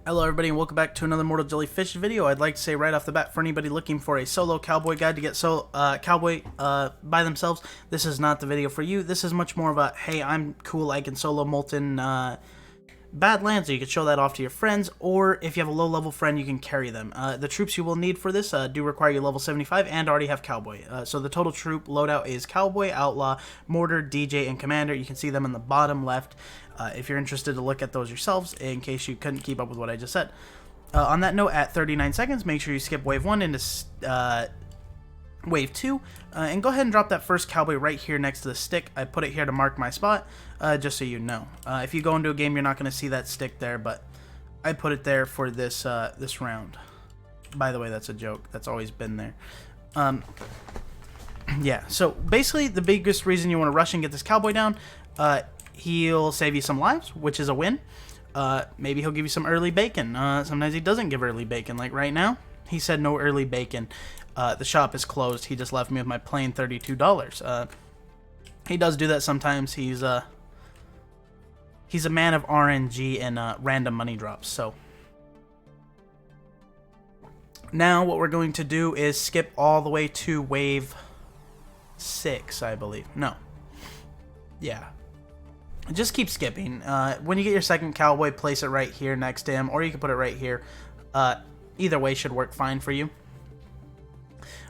Hello everybody and welcome back to another Mortal Jellyfish video. I'd like to say right off the bat, for anybody looking for a solo cowboy guide to get cowboy by themselves, this is not the video for you. This is much more of a, hey, I'm cool, I can solo Molten Badlands, so you can show that off to your friends, or if you have a low level friend, you can carry them. The troops you will need for this do require you level 75 and already have cowboy. So the total troop loadout is cowboy, outlaw, mortar, DJ, and commander. You can see them in the bottom left. If you're interested to look at those yourselves, in case you couldn't keep up with what I just said. On that note, at 39 seconds, make sure you skip wave 1 into wave 2, and go ahead and drop that first cowboy right here next to the stick. I put it here to mark my spot, just so you know. If you go into a game, you're not going to see that stick there, but I put it there for this this round. By the way, that's a joke. That's always been there. Yeah, so basically the biggest reason you want to rush and get this cowboy down, he'll save you some lives, which is a win. Maybe he'll give you some early bacon. Sometimes he doesn't give early bacon. Like right now, he said no early bacon. The shop is closed. He just left me with my plain $32. He does do that sometimes. He's a man of RNG and random money drops. So now what we're going to do is skip all the way to wave 6, I believe. No. Yeah. Just keep skipping. When you get your second cowboy, place it right here next to him, or you can put it right here. Either way should work fine for you.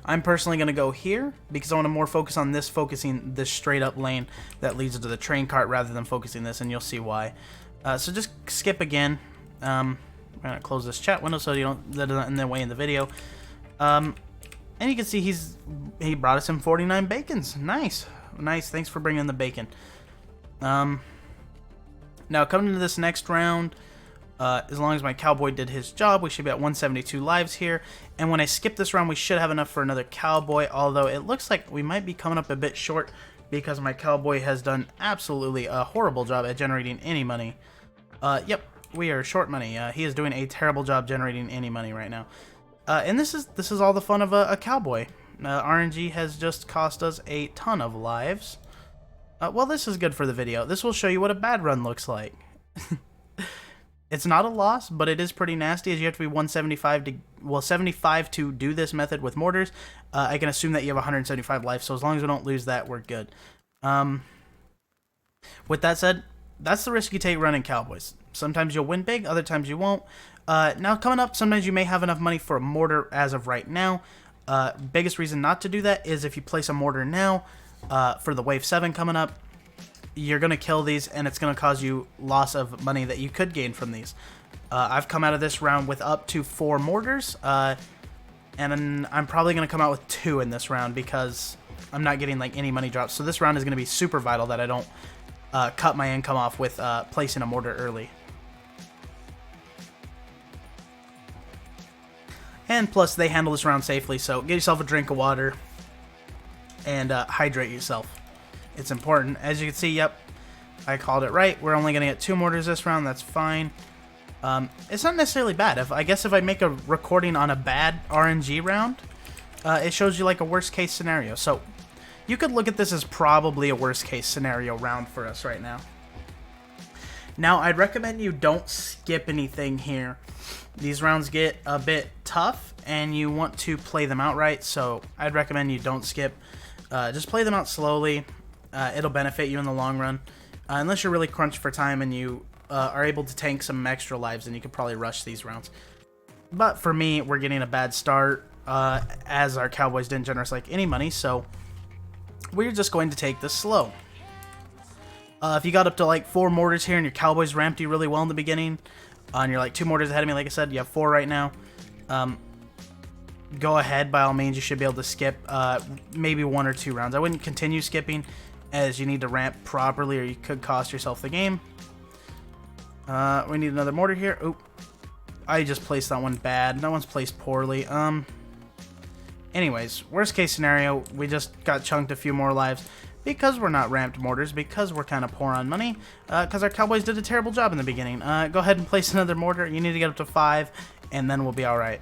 I'm personally going to go here because I want to more focus on this, focusing this straight up lane that leads to the train cart rather than focusing this, and you'll see why. So just skip again. I'm going to close this chat window so you don't that isn't in the way in the video. And you can see he brought us in 49 bacons. Nice. Nice. Thanks for bringing the bacon. Now coming into this next round, as long as my cowboy did his job, we should be at 172 lives here. And when I skip this round, we should have enough for another cowboy, although it looks like we might be coming up a bit short because my cowboy has done absolutely a horrible job at generating any money. Yep, we are short money. He is doing a terrible job generating any money right now. And this is all the fun of a cowboy. RNG has just cost us a ton of lives. Well, this is good for the video. This will show you what a bad run looks like. It's not a loss, but it is pretty nasty, as you have to be 75 to do this method with mortars. I can assume that you have 175 life, so as long as we don't lose that, we're good. With that said, that's the risk you take running cowboys. Sometimes you'll win big, other times you won't. Now coming up, sometimes you may have enough money for a mortar as of right now. Biggest reason not to do that is if you place a mortar now, for the wave 7 coming up, you're going to kill these and it's going to cause you loss of money that you could gain from these. I've come out of this round with up to 4 mortars, and I'm probably going to come out with 2 in this round because I'm not getting like any money drops. So this round is going to be super vital that I don't cut my income off with placing a mortar early. And plus they handle this round safely, so get yourself a drink of water and hydrate yourself. It's important. As you can see, yep, I called it right. We're only going to get 2 mortars this round. That's fine. It's not necessarily bad. I guess if I make a recording on a bad RNG round, it shows you like a worst case scenario. So you could look at this as probably a worst case scenario round for us right now. Now, I'd recommend you don't skip anything here. These rounds get a bit tough, and you want to play them out right, so I'd recommend you don't skip. Just play them out slowly. It'll benefit you in the long run. Unless you're really crunched for time and you are able to tank some extra lives, then you could probably rush these rounds. But for me, we're getting a bad start, as our cowboys didn't generate like any money, so we're just going to take this slow. If you got up to like 4 mortars here and your cowboys ramped you really well in the beginning, and you're like 2 mortars ahead of me, like I said, you have 4 right now. Go ahead, by all means. You should be able to skip maybe 1 or 2 rounds. I wouldn't continue skipping, as you need to ramp properly or you could cost yourself the game. We need another mortar here. Oop, I just placed that one bad. That one's placed poorly. Anyways, worst case scenario, we just got chunked a few more lives because we're not ramped mortars, because we're kind of poor on money, because our cowboys did a terrible job in the beginning. Go ahead and place another mortar. You need to get up to 5, and then we'll be alright.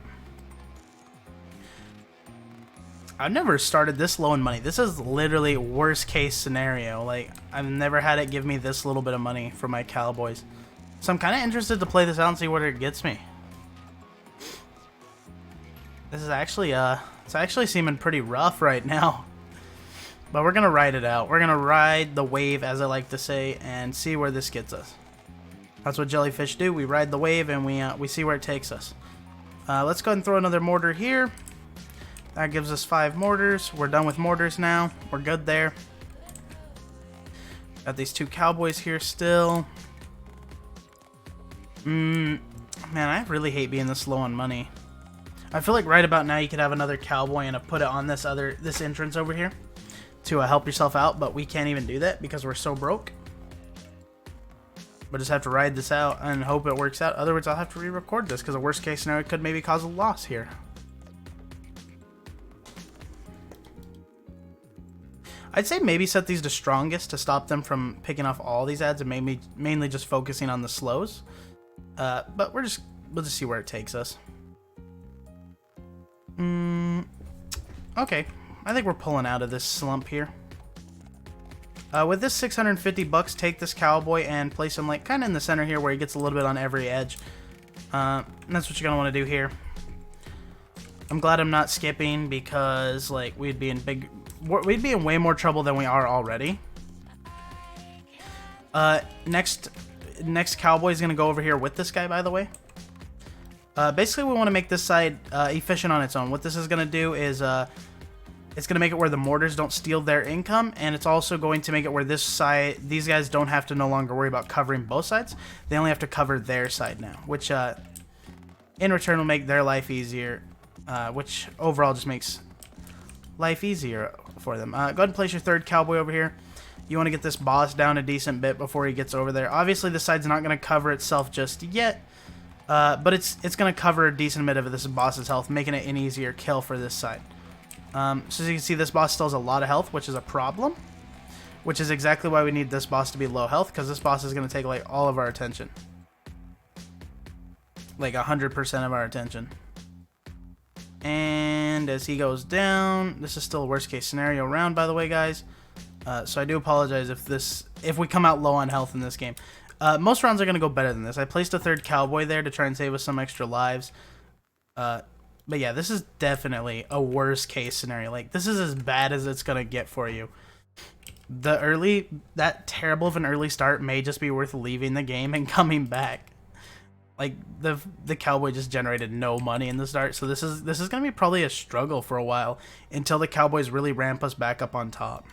I've never started this low in money. This is literally worst case scenario. Like, I've never had it give me this little bit of money for my cowboys. So I'm kind of interested to play this out and see where it gets me. This is actually, it's actually seeming pretty rough right now. But we're going to ride it out. We're going to ride the wave, as I like to say, and see where this gets us. That's what jellyfish do. We ride the wave and we see where it takes us. Let's go ahead and throw another mortar here. That gives us 5 mortars. We're done with mortars now. We're good there. Got these 2 cowboys here still. Man, I really hate being this low on money. I feel like right about now you could have another cowboy and put it on this entrance over here to help yourself out, but we can't even do that because we're so broke. We'll just have to ride this out and hope it works out. Otherwise, I'll have to re-record this because a worst case scenario could maybe cause a loss here. I'd say maybe set these to strongest to stop them from picking off all these ads and mainly just focusing on the slows. But we'll just see where it takes us. Okay, I think we're pulling out of this slump here. With this 650 bucks, take this cowboy and place him like kind of in the center here where he gets a little bit on every edge. And that's what you're gonna want to do here. I'm glad I'm not skipping because like we'd be in way more trouble than we are already. Next cowboy is gonna go over here with this guy, by the way. Basically, we want to make this side efficient on its own. What this is gonna do is it's going to make it where the mortars don't steal their income, and it's also going to make it where these guys don't have to no longer worry about covering both sides. They only have to cover their side now, which in return will make their life easier, which overall just makes life easier for them. Go ahead and place your 3rd cowboy over here. You want to get this boss down a decent bit before he gets over there. Obviously, this side's not going to cover itself just yet, but it's going to cover a decent bit of this boss's health, making it an easier kill for this side. So as you can see, this boss still has a lot of health, which is a problem. Which is exactly why we need this boss to be low health, because this boss is going to take like all of our attention. Like 100% of our attention. And as he goes down, this is still a worst case scenario round, by the way, guys. So I do apologize if we come out low on health in this game. Most rounds are going to go better than this. I placed a 3rd cowboy there to try and save us some extra lives. But yeah, this is definitely a worst case scenario. Like, this is as bad as it's going to get for you. That terrible of an early start may just be worth leaving the game and coming back. Like, the cowboy just generated no money in the start, so this is going to be probably a struggle for a while until the cowboys really ramp us back up on top.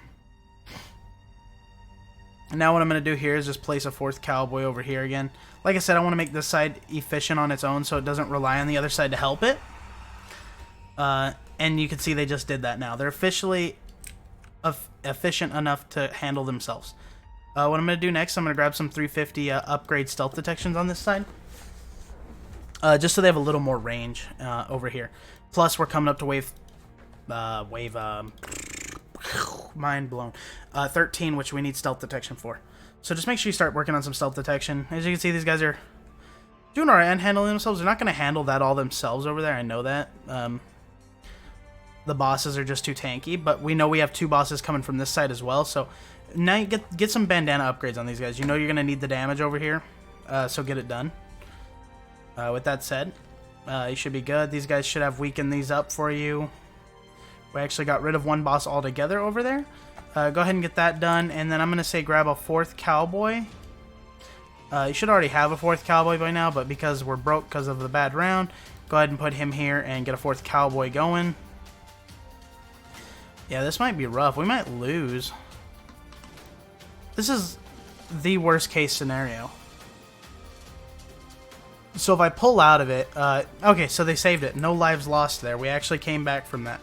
Now what I'm going to do here is just place a 4th cowboy over here again. Like I said, I want to make this side efficient on its own so it doesn't rely on the other side to help it. And you can see they just did that now. They're officially efficient enough to handle themselves. What I'm going to do next, I'm going to grab some 350 upgrade stealth detections on this side. Just so they have a little more range over here. Plus, we're coming up to wave mind blown. 13, which we need stealth detection for. So just make sure you start working on some stealth detection. As you can see, these guys are doing alright and handling themselves. They're not going to handle that all themselves over there. I know that. The bosses are just too tanky, but we know we have 2 bosses coming from this side as well. So now you get some bandana upgrades on these guys. You know you're going to need the damage over here, so get it done. With that said, you should be good. These guys should have weakened these up for you. We actually got rid of 1 boss altogether over there. Go ahead and get that done, and then I'm going to say grab a 4th cowboy. You should already have a 4th cowboy by now, but because we're broke because of the bad round, go ahead and put him here and get a 4th cowboy going. Yeah, this might be rough. We might lose. This is the worst case scenario. So if I pull out of it, okay, so they saved it. No lives lost there. We actually came back from that.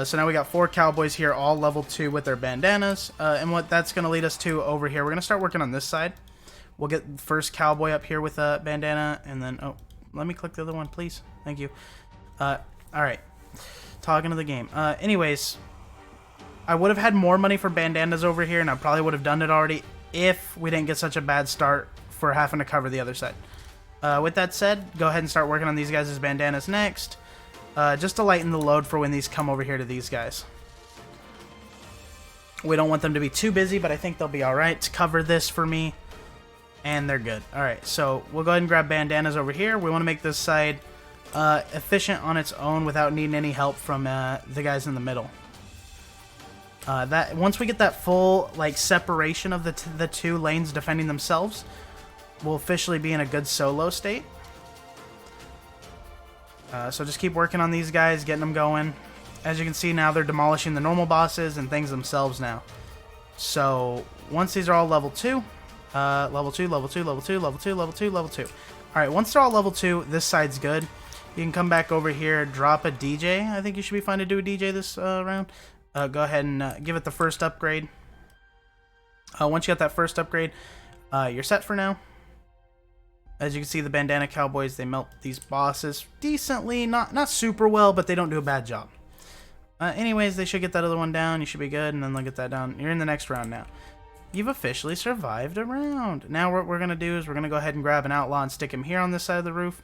So now we got 4 cowboys here, all level 2 with their bandanas. And what that's going to lead us to over here, we're going to start working on this side. We'll get the first cowboy up here with a bandana, and then, oh, let me click the other one, please. Thank you. All right. Talking to the game. Anyways, I would have had more money for bandanas over here, and I probably would have done it already if we didn't get such a bad start for having to cover the other side. With that said, go ahead and start working on these guys' bandanas next. Just to lighten the load for when these come over here to these guys. We don't want them to be too busy, but I think they'll be alright to cover this for me. And they're good. Alright, so we'll go ahead and grab bandanas over here. We want to make this side efficient on its own without needing any help from the guys in the middle. That once we get that full like separation of the two lanes defending themselves, we'll officially be in a good solo state. So just keep working on these guys, getting them going. As you can see now, they're demolishing the normal bosses and things themselves now. So once these are all level 2, level 2, level 2, level 2, level 2, level 2, level 2. Alright, once they're all level 2, this side's good. You can come back over here, drop a DJ. I think you should be fine to do a DJ this round. Go ahead and give it the first upgrade. Once you got that first upgrade, you're set for now. As you can see, the bandana cowboys, they melt these bosses decently. Not super well, but they don't do a bad job. Anyways, they should get that other one down. You should be good, and then they'll get that down. You're in the next round now. You've officially survived a round. Now what we're going to do is we're going to go ahead and grab an outlaw and stick him here on this side of the roof.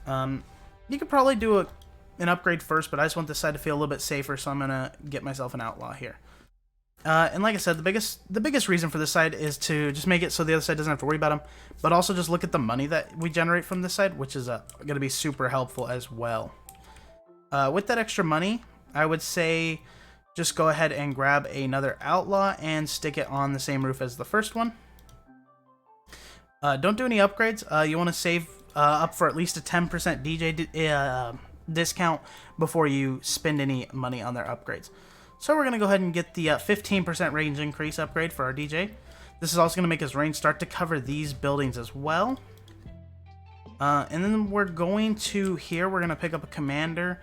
You could probably do an upgrade first, but I just want this side to feel a little bit safer, so I'm going to get myself an outlaw here. And like I said, the biggest reason for this side is to just make it so the other side doesn't have to worry about them, but also just look at the money that we generate from this side, which is going to be super helpful as well. With that extra money, I would say just go ahead and grab another outlaw and stick it on the same roof as the first one. Don't do any upgrades. You want to save up for at least a 10% DJ discount before you spend any money on their upgrades. So we're going to go ahead and get the 15% range increase upgrade for our DJ. This is also going to make his range start to cover these buildings as well. And then we're going to here, we're going to pick up a commander,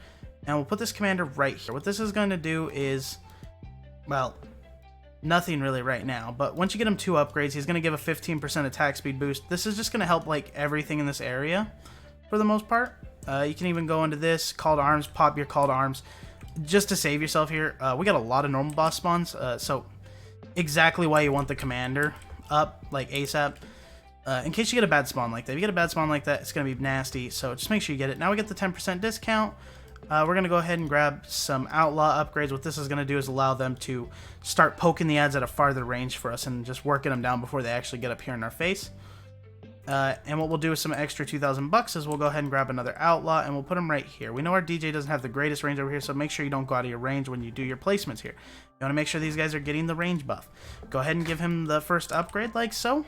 and we'll put this commander right here. What this is going to do is, well, nothing really right now, but once you get him 2 upgrades, he's going to give a 15% attack speed boost. This is just going to help like everything in this area for the most part. You can even go into this, call to arms, pop your call to arms, just to save yourself here. We got a lot of normal boss spawns, so exactly why you want the commander up, like ASAP. In case you get a bad spawn like that. If you get a bad spawn like that, it's going to be nasty, so just make sure you get it. Now we get the 10% discount. We're going to go ahead and grab some outlaw upgrades. What this is going to do is allow them to start poking the ads at a farther range for us and just working them down before they actually get up here in our face. And what we'll do with some extra 2,000 bucks is we'll go ahead and grab another outlaw and we'll put him right here. We know our DJ doesn't have the greatest range over here, so make sure you don't go out of your range when you do your placements here. You want to make sure these guys are getting the range buff. Go ahead and give him the first upgrade like so.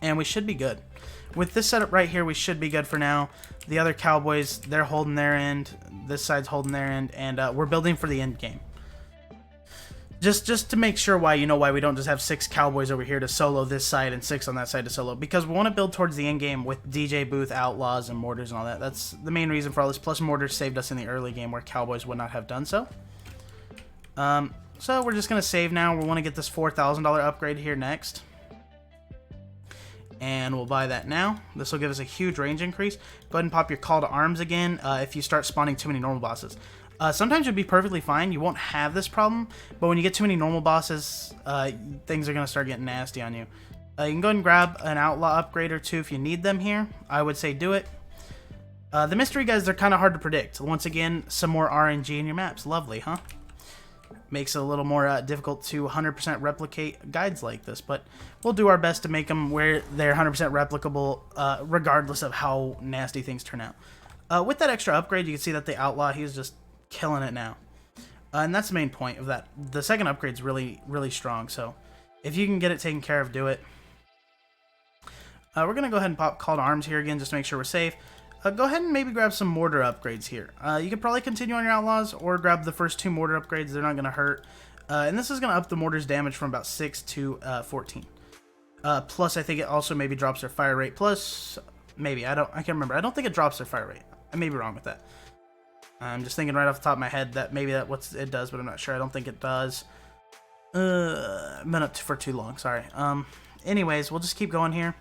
And we should be good. With this setup right here, we should be good for now. The other cowboys, they're holding their end. This side's holding their end. And we're building for the end game. Just to make sure why we don't just have 6 cowboys over here to solo this side and 6 on that side to solo. Because we want to build towards the end game with DJ booth, outlaws, and mortars and all that. That's the main reason for all this. Plus mortars saved us in the early game where cowboys would not have done so. So we're just going to save now. We want to get this $4,000 upgrade here next. And we'll buy that now. This will give us a huge range increase. Go ahead and pop your call to arms again if you start spawning too many normal bosses. Sometimes you'll be perfectly fine. You won't have this problem. But when you get too many normal bosses, things are going to start getting nasty on you. You can go ahead and grab an outlaw upgrade or 2 if you need them here. I would say do it. The mystery guys, they're kind of hard to predict. Once again, some more RNG in your maps. Lovely, huh? Makes it a little more difficult to 100% replicate guides like this, but we'll do our best to make them where they're 100% replicable, regardless of how nasty things turn out. With that extra upgrade, you can see that the outlaw, he's just killing it now. And that's the main point of that. The second upgrade's really, really strong, so if you can get it taken care of, do it. We're going to go ahead and pop call to arms here again, just to make sure we're safe. Go ahead and maybe grab some mortar upgrades here. You could probably continue on your outlaws or grab the first 2 mortar upgrades. They're not going to hurt. And this is going to up the mortar's damage from about 6 to 14. Plus, I think it also maybe drops their fire rate. Plus, maybe. I can't remember. I don't think it drops their fire rate. I may be wrong with that. I'm just thinking right off the top of my head that maybe that's what it does, but I'm not sure. I don't think it does. I've been up for too long. Sorry. Anyways, we'll just keep going here.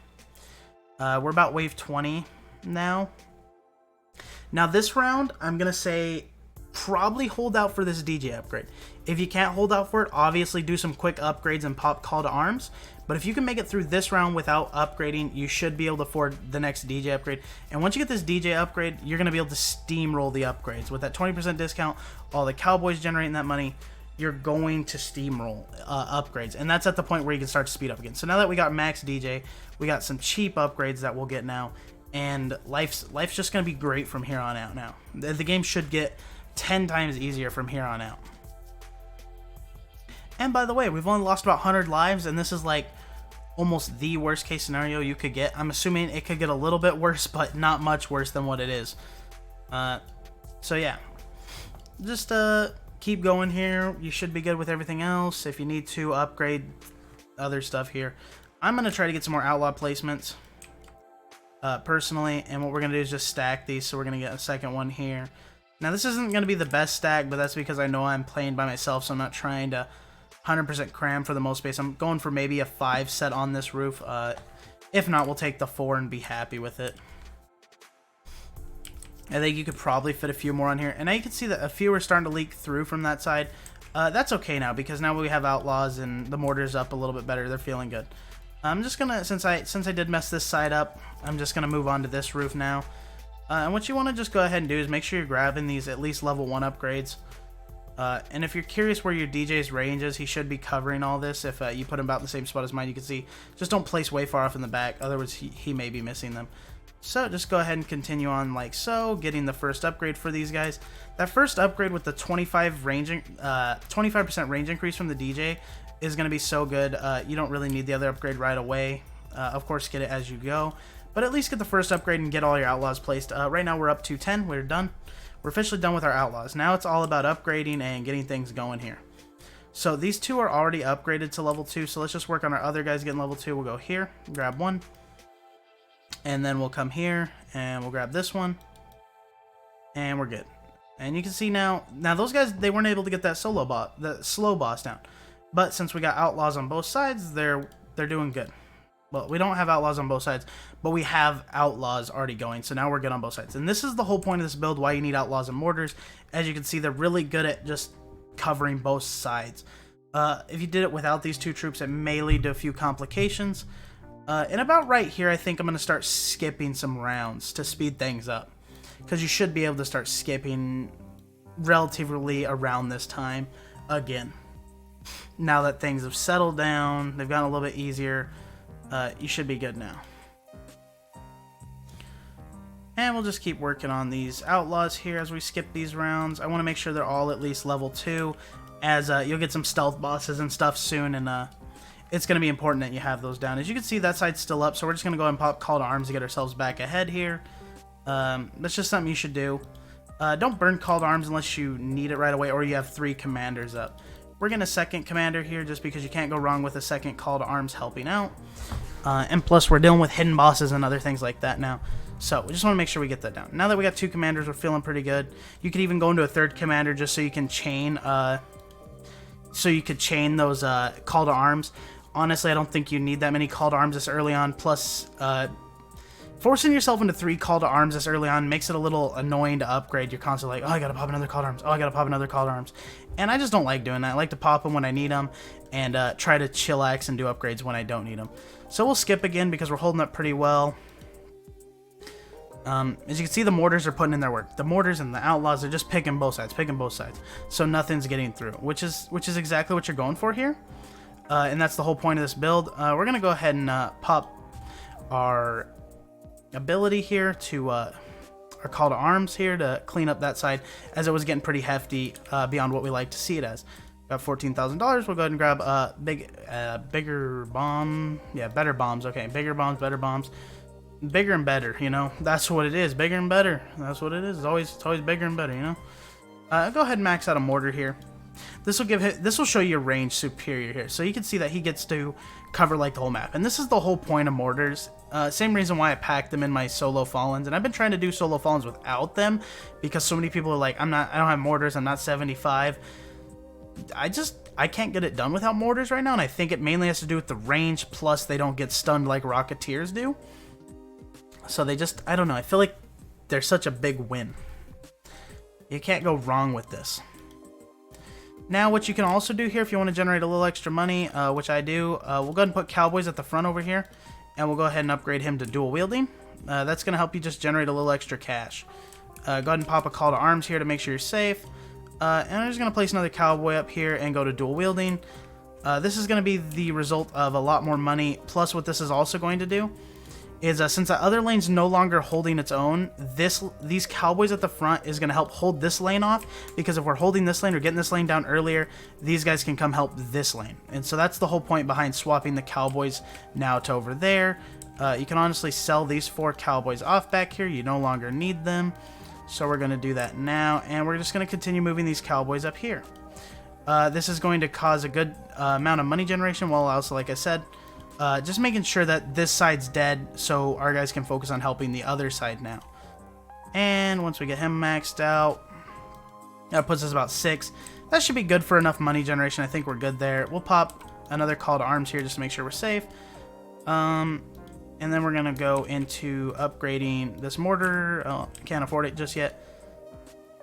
We're about wave 20 now. Now this round, I'm going to say probably hold out for this DJ upgrade. If you can't hold out for it, obviously do some quick upgrades and pop call to arms. But if you can make it through this round without upgrading, you should be able to afford the next DJ upgrade. And once you get this DJ upgrade, you're going to be able to steamroll the upgrades. With that 20% discount, all the cowboys generating that money, you're going to steamroll upgrades, and that's at the point where you can start to speed up again. So now that we got max DJ, we got some cheap upgrades that we'll get now, and life's just going to be great from here on out now. The game should get 10 times easier from here on out. And by the way, we've only lost about 100 lives, and this is like almost the worst case scenario you could get. I'm assuming it could get a little bit worse, but not much worse than what it is. So yeah, just keep going here. You should be good with everything else. If you need to upgrade other stuff here, I'm going to try to get some more outlaw placements personally, and what we're going to do is just stack these. So we're going to get a second one here. Now this isn't going to be the best stack, but that's because I know I'm playing by myself, so I'm not trying to 100% cram for the most space. I'm going for maybe a 5 set on this roof. If not, we'll take the 4 and be happy with it. I think you could probably fit a few more on here. And now you can see that a few are starting to leak through from that side. That's okay now, because now we have outlaws and the mortar's up a little bit better. They're feeling good. I'm just gonna, since I did mess this side up, I'm just gonna move on to this roof now. And what you want to just go ahead and do is make sure you're grabbing these at least level 1 upgrades. And if you're curious where your DJ's range is, he should be covering all this. If you put him about the same spot as mine, you can see, just don't place way far off in the back, otherwise he may be missing them. So just go ahead and continue on like so, getting the first upgrade for these guys. That first upgrade with the 25% range increase from the DJ is going to be so good. You don't really need the other upgrade right away. Of course, get it as you go, but at least get the first upgrade and get all your outlaws placed. Right now we're up to 10. We're done. We're officially done with our outlaws. Now it's all about upgrading and getting things going here. So these two are already upgraded to level 2, so let's just work on our other guys getting level 2. We'll go here, grab one, and then we'll come here and we'll grab this one, and we're good. And you can see now those guys, they weren't able to get that slow boss down, but since we got outlaws on both sides, they're doing good. Well, we don't have outlaws on both sides, but we have outlaws already going, so now we're good on both sides. And this is the whole point of this build, why you need outlaws and mortars. As you can see, they're really good at just covering both sides. If you did it without these two troops, it may lead to a few complications. And about right here, I think I'm going to start skipping some rounds to speed things up, because you should be able to start skipping relatively around this time again. Now that things have settled down, they've gotten a little bit easier, you should be good now. And we'll just keep working on these outlaws here as we skip these rounds. I want to make sure they're all at least level 2, as you'll get some stealth bosses and stuff soon, and it's going to be important that you have those down. As you can see, that side's still up, so we're just going to go ahead and pop call to arms to get ourselves back ahead here. That's just something you should do. Don't burn call to arms unless you need it right away or you have 3 commanders up. We're getting a second commander here just because you can't go wrong with a second call to arms helping out. And plus, we're dealing with hidden bosses and other things like that now. So we just want to make sure we get that down. Now that we got 2 commanders, we're feeling pretty good. You could even go into a 3rd commander just so you can chain those call to arms. Honestly, I don't think you need that many call to arms this early on. Plus, forcing yourself into 3 call to arms this early on makes it a little annoying to upgrade. You're constantly like, oh, I gotta pop another call to arms. Oh, I gotta pop another call to arms. And I just don't like doing that. I like to pop them when I need them and try to chillax and do upgrades when I don't need them. So we'll skip again because we're holding up pretty well. As you can see, the mortars are putting in their work. The mortars and the outlaws are just picking both sides. So nothing's getting through, which is exactly what you're going for here. And that's the whole point of this build. We're going to go ahead and pop our ability here to our call to arms here to clean up that side, as it was getting pretty hefty beyond what we like to see it as. Got $14,000. We'll go ahead and grab a bigger bomb. Yeah, better bombs. Okay, bigger bombs, better bombs. Bigger and better, you know. That's what it is. Bigger and better. That's what it is. It's always bigger and better, you know. Go ahead and max out a mortar here. This will show you range superior here, so you can see that he gets to cover like the whole map. And this is the whole point of mortars. Same reason why I packed them in my solo Fallens, and I've been trying to do solo Fallens without them because so many people are like, I don't have mortars, I'm not 75. I can't get it done without mortars right now, and I think it mainly has to do with the range, plus they don't get stunned like Rocketeers do. So I don't know, I feel like they're such a big win. You can't go wrong with this. Now, what you can also do here, if you want to generate a little extra money, which I do, we'll go ahead and put cowboys at the front over here, and we'll go ahead and upgrade him to dual wielding. That's going to help you just generate a little extra cash. Go ahead and pop a call to arms here to make sure you're safe. And I'm just going to place another cowboy up here and go to dual wielding. This is going to be the result of a lot more money. Plus, what this is also going to do is since the other lane's no longer holding its own, these cowboys at the front is going to help hold this lane off, because if we're holding this lane or getting this lane down earlier, these guys can come help this lane. And so that's the whole point behind swapping the cowboys now to over there. You can honestly sell these 4 cowboys off back here. You no longer need them. So we're going to do that now, and we're just going to continue moving these cowboys up here. This is going to cause a good amount of money generation, while also, like I said, just making sure that this side's dead so our guys can focus on helping the other side now. And once we get him maxed out, that puts us about 6. That should be good for enough money generation. I think we're good there. We'll pop another call to arms here just to make sure we're safe. And then we're going to go into upgrading this mortar. Oh, can't afford it just yet.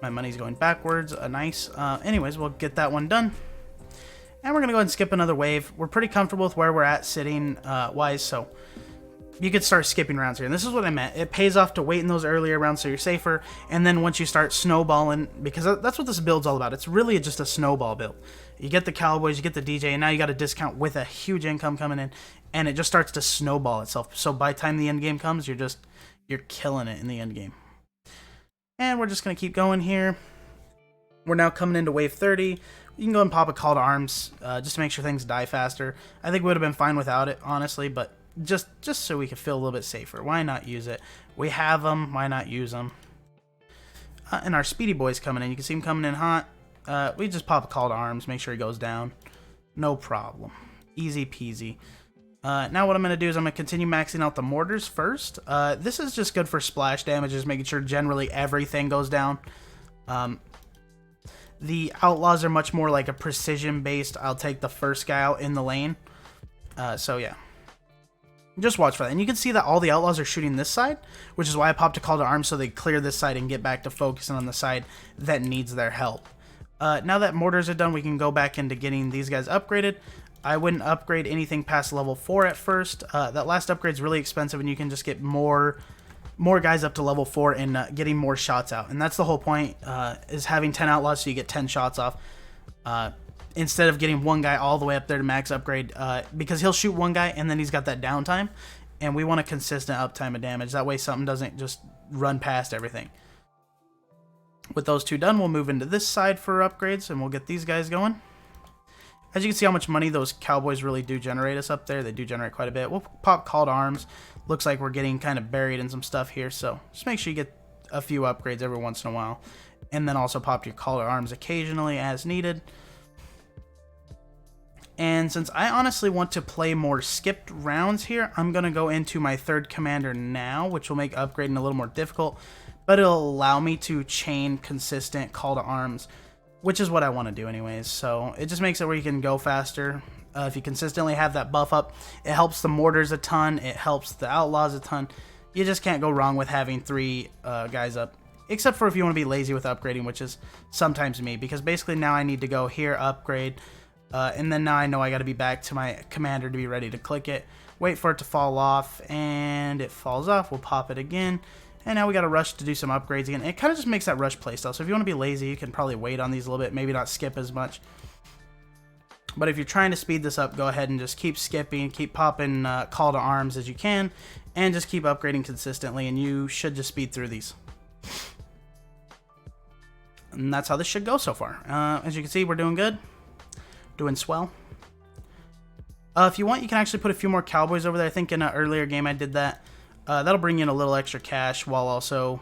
My money's going backwards. Nice. Anyways, we'll get that one done. And we're going to go ahead and skip another wave. We're pretty comfortable with where we're at sitting wise, so you could start skipping rounds here. And this is what I meant. It pays off to wait in those earlier rounds so you're safer. And then once you start snowballing, because that's what this build's all about. It's really just a snowball build. You get the cowboys, you get the DJ, and now you got a discount with a huge income coming in. And it just starts to snowball itself. So by the time the end game comes, you're killing it in the end game. And we're just going to keep going here. We're now coming into wave 30. You can go and pop a call to arms just to make sure things die faster. I think we would have been fine without it, honestly, but just so we could feel a little bit safer. Why not use it? We have them. Why not use them? And our speedy boy's coming in. You can see him coming in hot. We just pop a call to arms, make sure he goes down. No problem. Easy peasy. Now what I'm going to do is I'm going to continue maxing out the mortars first. This is just good for splash damages, making sure generally everything goes down. The outlaws are much more like a precision based, I'll take the first guy out in the lane. So yeah. Just watch for that. And you can see that all the outlaws are shooting this side, which is why I popped a call to arms so they clear this side and get back to focusing on the side that needs their help. Now that mortars are done, we can go back into getting these guys upgraded. I wouldn't upgrade anything past level 4 at first. That last upgrade is really expensive, and you can just get more guys up to level 4 and getting more shots out. And that's the whole point, is having 10 outlaws so you get 10 shots off. Instead of getting one guy all the way up there to max upgrade, because he'll shoot one guy and then he's got that downtime, and we want a consistent uptime of damage. That way something doesn't just run past everything. With those 2 done, we'll move into this side for upgrades, and we'll get these guys going. As you can see how much money those cowboys really do generate us up there. They do generate quite a bit. We'll pop call to arms. Looks like we're getting kind of buried in some stuff here, so just make sure you get a few upgrades every once in a while. And then also pop your call to arms occasionally as needed. And since I honestly want to play more skipped rounds here, I'm going to go into my 3rd commander now, which will make upgrading a little more difficult. But it'll allow me to chain consistent call to arms, which is what I want to do anyways. So it just makes it where you can go faster. If you consistently have that buff up, it helps the mortars a ton. It helps the outlaws a ton. You just can't go wrong with having 3 guys up. Except for if you want to be lazy with upgrading, which is sometimes me. Because basically now I need to go here, upgrade. And then now I know I got to be back to my commander to be ready to click it. Wait for it to fall off. And it falls off. We'll pop it again. And now we got to rush to do some upgrades again. It kind of just makes that rush playstyle. So if you want to be lazy, you can probably wait on these a little bit. Maybe not skip as much. But if you're trying to speed this up, go ahead and just keep skipping. Keep popping call to arms as you can. And just keep upgrading consistently. And you should just speed through these. And that's how this should go so far. As you can see, we're doing good. Doing swell. If you want, you can actually put a few more cowboys over there. I think in an earlier game I did that. That'll bring in a little extra cash while also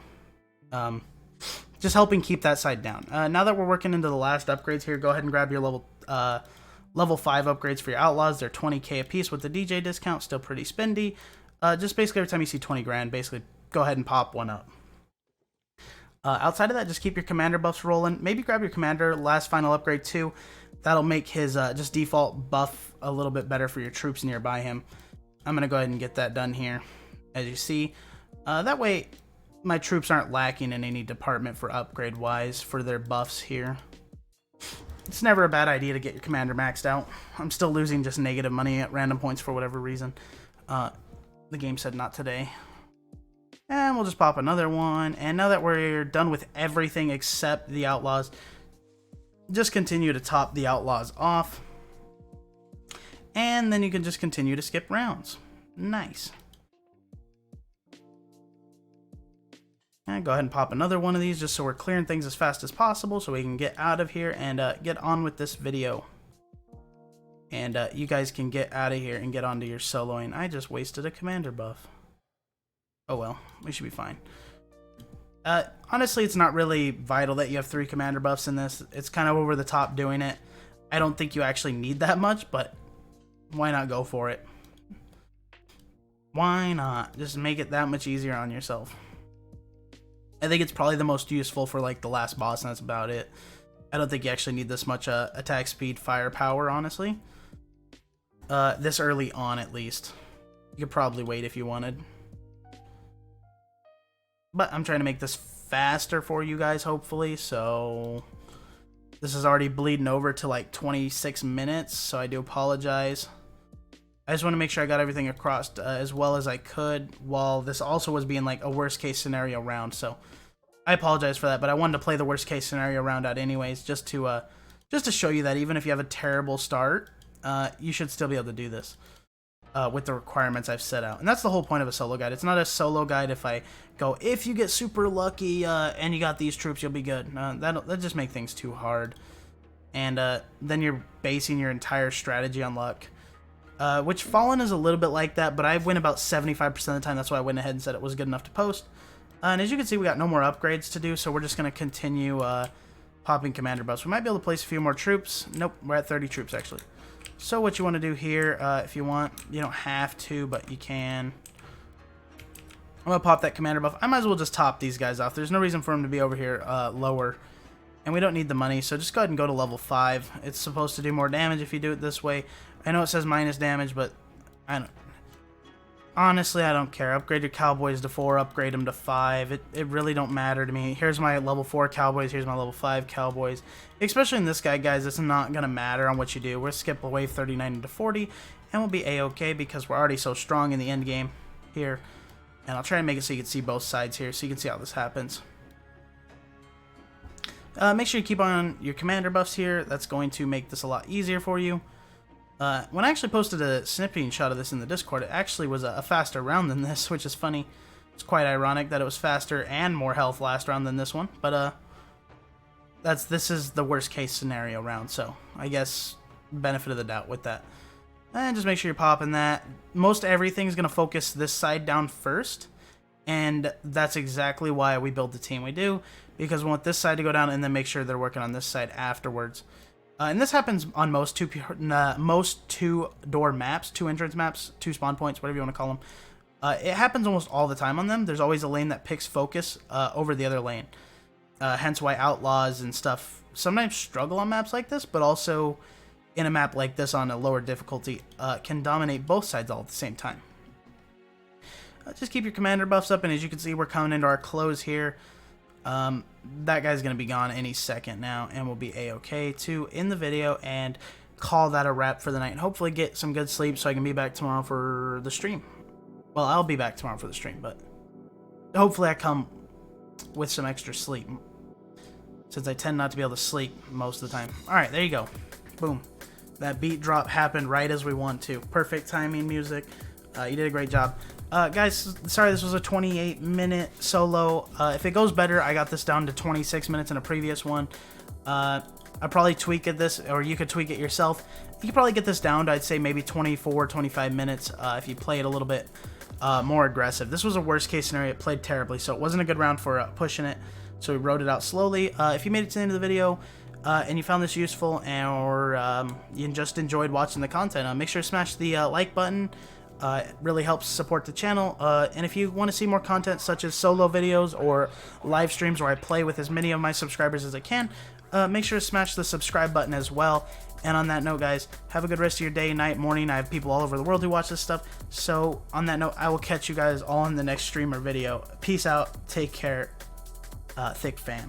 just helping keep that side down. Now that we're working into the last upgrades here, go ahead and grab your level 5 upgrades for your outlaws. They're 20k a piece with the DJ discount. Still pretty spendy. Just basically every time you see 20 grand, basically go ahead and pop one up. Outside of that, just keep your commander buffs rolling. Maybe grab your commander last final upgrade too. That'll make his just default buff a little bit better for your troops nearby him. I'm going to go ahead and get that done here. As you see, that way my troops aren't lacking in any department for upgrade wise for their buffs here. It's never a bad idea to get your commander maxed out. I'm still losing just negative money at random points for whatever reason. The game said not today. And we'll just pop another one. And now that we're done with everything except the outlaws, just continue to top the outlaws off. And then you can just continue to skip rounds. Nice. And go ahead and pop another one of these just so we're clearing things as fast as possible so we can get out of here and get on with this video. And you guys can get out of here and get onto your soloing. I just wasted a commander buff. Oh well, we should be fine. Honestly, it's not really vital that you have 3 commander buffs in this. It's kind of over the top doing it. I don't think you actually need that much, but why not go for it? Why not? Just make it that much easier on yourself. I think it's probably the most useful for like the last boss, and that's about it. I don't think you actually need this much attack speed, firepower, honestly. This early on, at least. You could probably wait if you wanted. But I'm trying to make this faster for you guys, hopefully, so... This is already bleeding over to like 26 minutes, so I do apologize. I just want to make sure I got everything across as well as I could, while this also was being like a worst case scenario round, so I apologize for that, but I wanted to play the worst case scenario round out anyways, just to show you that even if you have a terrible start, you should still be able to do this with the requirements I've set out. And that's the whole point of a solo guide. It's not a solo guide if I go, if you get super lucky and you got these troops, you'll be good. That'll just make things too hard. And then you're basing your entire strategy on luck. Which Fallen is a little bit like that, but I win about 75% of the time. That's why I went ahead and said it was good enough to post. And as you can see, we got no more upgrades to do, so we're just going to continue popping commander buffs. We might be able to place a few more troops. Nope, we're at 30 troops, actually. So what you want to do here, if you want, you don't have to, but you can. I'm going to pop that commander buff. I might as well just top these guys off. There's no reason for them to be over here lower. And we don't need the money, so just go ahead and go to level 5. It's supposed to do more damage if you do it this way. I know it says minus damage, but honestly, I don't care. Upgrade your cowboys to 4, upgrade them to 5. It really don't matter to me. Here's my level 4 cowboys, here's my level 5 cowboys. Especially in this guy, guys, it's not going to matter on what you do. We'll skip away 39 into 40, and we'll be A-okay because we're already so strong in the end game here. And I'll try and make it so you can see both sides here, so you can see how this happens. Make sure you keep on your commander buffs here. That's going to make this a lot easier for you. When I actually posted a snipping shot of this in the Discord, it actually was a faster round than this, which is funny. It's quite ironic that it was faster and more health last round than this one, but this is the worst case scenario round, so I guess benefit of the doubt with that. And just make sure you're popping that. Most everything's going to focus this side down first, and that's exactly why we build the team we do, because we want this side to go down and then make sure they're working on this side afterwards. And this happens on most two-door maps, 2 entrance maps, 2 spawn points, whatever you want to call them. It happens almost all the time on them. There's always a lane that picks focus over the other lane. Hence why outlaws and stuff sometimes struggle on maps like this, but also in a map like this on a lower difficulty can dominate both sides all at the same time. Just keep your commander buffs up, and as you can see, we're coming into our close here. That guy's going to be gone any second now, and we'll be A-okay to end the video and call that a wrap for the night, and hopefully get some good sleep so I can be back tomorrow for the stream. Well, I'll be back tomorrow for the stream, but hopefully I come with some extra sleep, since I tend not to be able to sleep most of the time. Alright, there you go. Boom. That beat drop happened right as we want to. Perfect timing music. You did a great job. Guys, sorry this was a 28-minute solo. If it goes better, I got this down to 26 minutes in a previous one. I probably tweak it this, or you could tweak it yourself. You could probably get this down to, I'd say, maybe 24, 25 minutes if you play it a little bit more aggressive. This was a worst case scenario. It played terribly, so it wasn't a good round for pushing it. So we wrote it out slowly. If you made it to the end of the video and you found this useful, or you just enjoyed watching the content, make sure to smash the like button. It really helps support the channel, and if you want to see more content such as solo videos or live streams where I play with as many of my subscribers as I can, make sure to smash the subscribe button as well. And on that note, guys, have a good rest of your day, night, morning. I have people all over the world who watch this stuff, so on that note, I will catch you guys all in the next stream or video. Peace out, take care, thick fan.